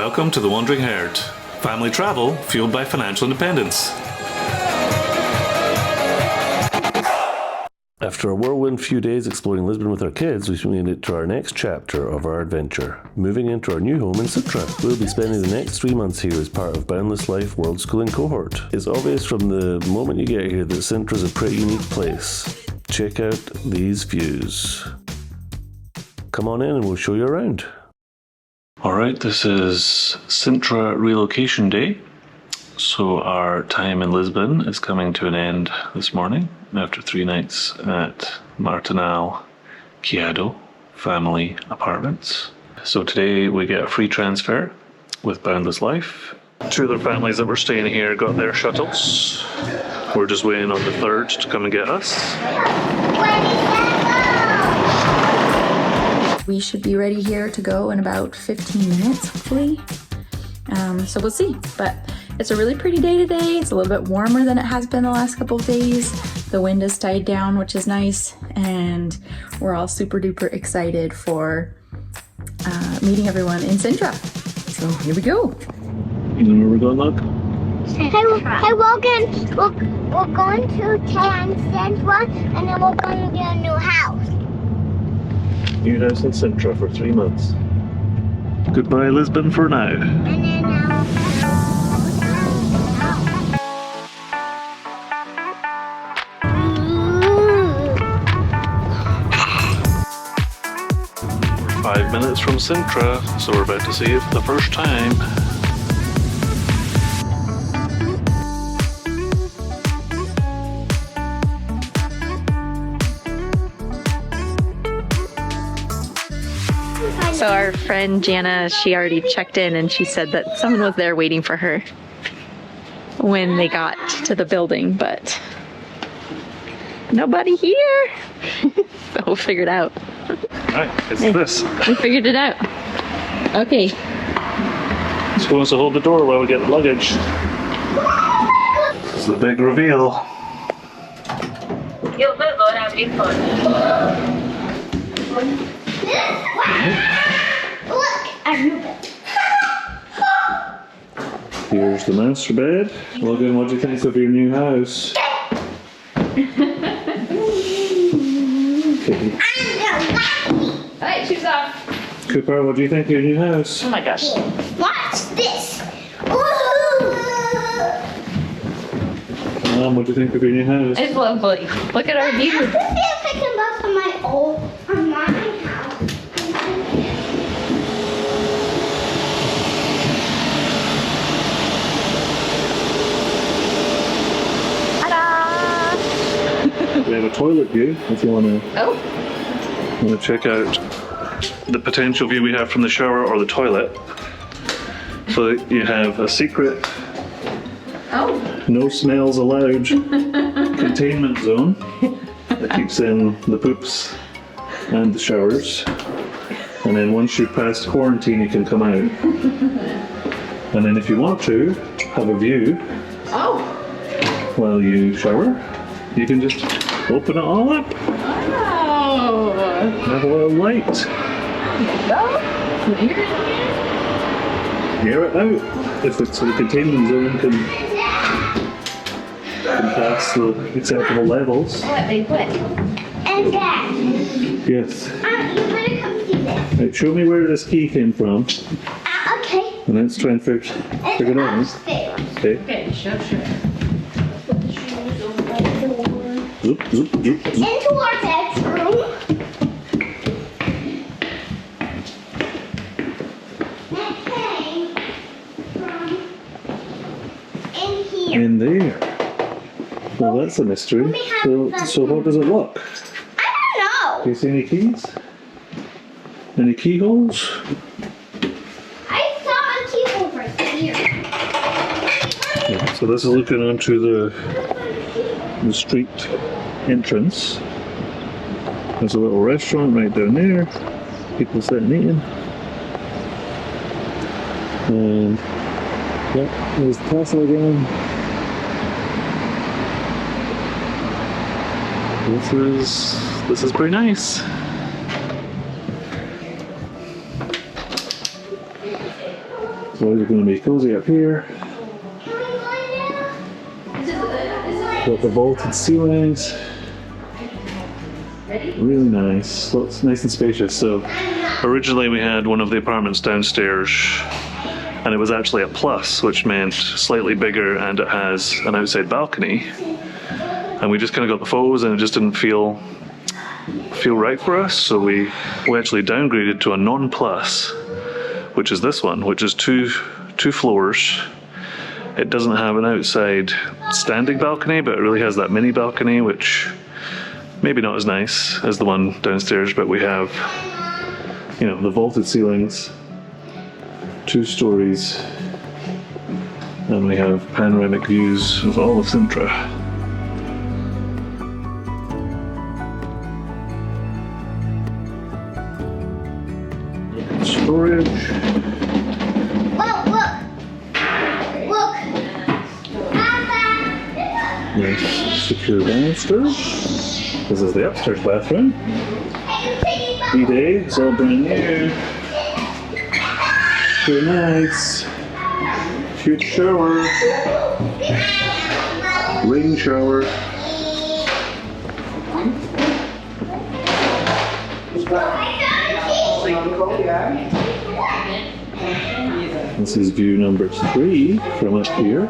Welcome to the Wandering Herd. Family travel fueled by financial independence. After a whirlwind few days exploring Lisbon with our kids, we made it to our next chapter of our adventure, moving into our new home in Sintra. We'll be spending the next 3 months here as part of Boundless Life worldschooling cohort. It's obvious from the moment you get here that Sintra is a pretty unique place. Check out these views. Come on in and we'll show you around. Alright, this is Sintra relocation day. So our time in Lisbon is coming to an end this morning after 3 nights at Martinal Chiado family apartments. So today we get a free transfer with Boundless Life. 2 other families that were staying here got their shuttles. We're just waiting on the third to come and get us. We should be ready here to go in about 15 minutes, hopefully. So we'll see, but it's a really pretty day today. It's a little bit warmer than it has been the last couple of days. The wind has died down, which is nice, and we're all super duper excited for meeting everyone in Sintra. So here we go. You know where we're going, Luke? Hey, Logan, we're going to Sintra, and then we're going to get a new house. New house in Sintra for 3 months. Goodbye, Lisbon, for now. And then 5 minutes from Sintra, so we're about to see it for the first time. So our friend Jana, she already checked in and she said that someone was there waiting for her when they got to the building, but nobody here. So we'll figure it out. Alright, it's this. We figured it out. Okay. So who wants to hold the door while we get the luggage? This is the big reveal. look, I moved it. Here's the master bed. Logan, what do you think of your new house? Alright, shoes off. Cooper, what do you think of your new house? Oh my gosh. Watch this. Ooh. Mom, what do you think of your new house? It's lovely. Look at our view. I feel like I can buy from my house. We have a toilet view if you want to Oh. check out the potential view we have from the shower or the toilet. So you have a secret, no smells allowed containment zone that keeps in the poops and the showers. And then once you've passed quarantine, you can come out. And then if you want to have a view while you shower, you can just open it all up. Oh. Have a little light. Air it out. If it's so the containment zone can pass the acceptable levels. And Dad, Yes. you better come see this. Right, show me where this key came from, Okay. and let's try and figure it out. Upstairs. Okay. Okay, sure. Zoop, zoop, zoop, zoop. Into our bedroom. That came from in here. In there. Well, that's a mystery. So how does it look? I don't Do you see any keys? Any keyholes? know. I saw a key over here. Yeah, so this is looking onto the street entrance. There's a little restaurant right down there. People sitting eating. And yeah, there's the castle again. This is pretty nice. Boys are going to be cozy up here. Got the vaulted ceilings. Really nice. Looks nice and spacious. So originally we had one of the apartments downstairs, and it was actually a plus, which meant slightly bigger, and it has an outside balcony. And we just kind of got the photos, and it just didn't feel right for us. So we actually downgraded to a non-plus, which is this one, which is two floors. It doesn't have an outside standing balcony, but it really has that mini balcony, which maybe not as nice as the one downstairs, but we have, you know, the vaulted ceilings, 2 stories, and we have panoramic views of all of Sintra. Storage. Look. Nice secure downstairs. This is the upstairs bathroom. B-Day, it's all brand new. Very nice. Huge shower. Rain shower. This is view number 3 from up here.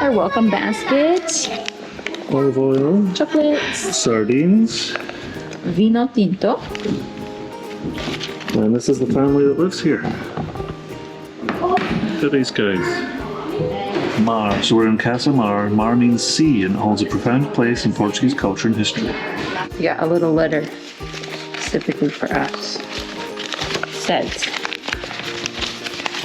Our welcome basket, Olive oil, chocolates, sardines, vino tinto. and this is the family that lives here. Look at these guys. Mar. So we're in Casa Mar. Mar means sea and holds a profound place in Portuguese culture and history. We got a little letter specifically for us. Says,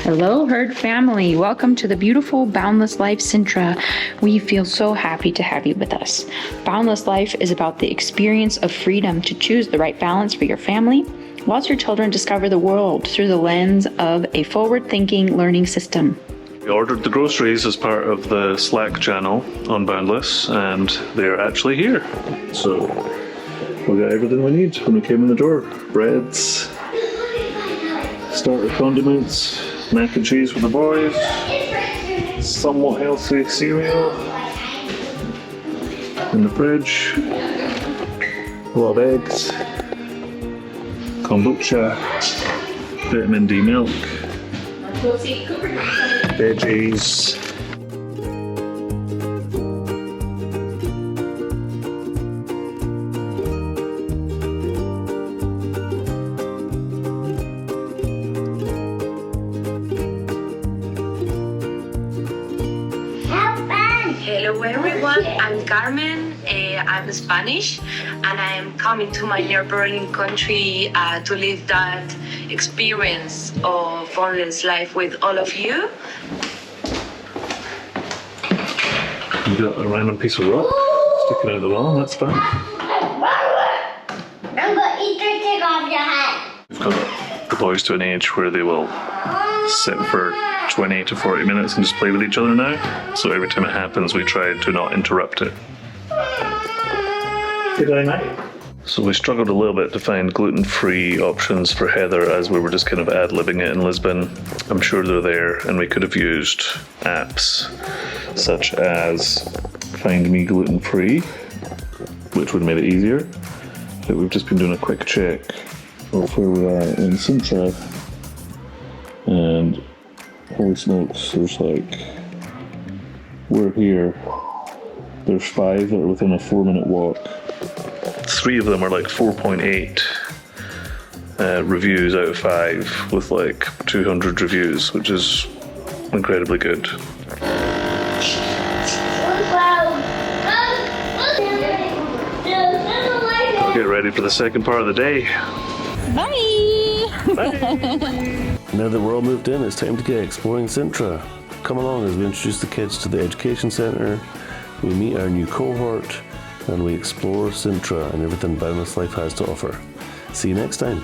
hello, herd family. Welcome to the beautiful Boundless Life Sintra. We feel so happy to have you with us. Boundless Life is about the experience of freedom to choose the right balance for your family, whilst your children discover the world through the lens of a forward-thinking learning system. We ordered the groceries as part of the Slack channel on Boundless, and they're actually here. So we got everything we need when we came in the door. Breads, starter condiments, mac and cheese for the boys, somewhat healthy cereal in the fridge, a lot of eggs, kombucha, vitamin D milk, veggies. Hello everyone, I'm Carmen, I'm Spanish, and I'm coming to my neighboring country to live that experience of Boundless Life with all of you. You got a random piece of rock sticking out of the wall, that's fine. I'm gonna eat the thing off your head. We've got the boys to an age where they will sit for 20 to 40 minutes and just play with each other now. So every time it happens, we try to not interrupt it. Good day, mate. So we struggled a little bit to find gluten-free options for Heather as we were just kind of ad-libbing it in Lisbon. I'm sure they're there, and we could have used apps such as Find Me Gluten Free, which would have made it easier. But we've just been doing a quick check of where we are in Sintra, and holy smokes, there's like, we're here. There's 5 that are within a 4-minute walk. 3 of them are like 4.8 reviews out of 5 with like 200 reviews, which is incredibly good. We'll get ready for the second part of the day. Bye! Bye! Now that we're all moved in, it's time to get exploring Sintra. Come along as we introduce the kids to the education centre, we meet our new cohort, and we explore Sintra and everything Boundless Life has to offer. See you next time.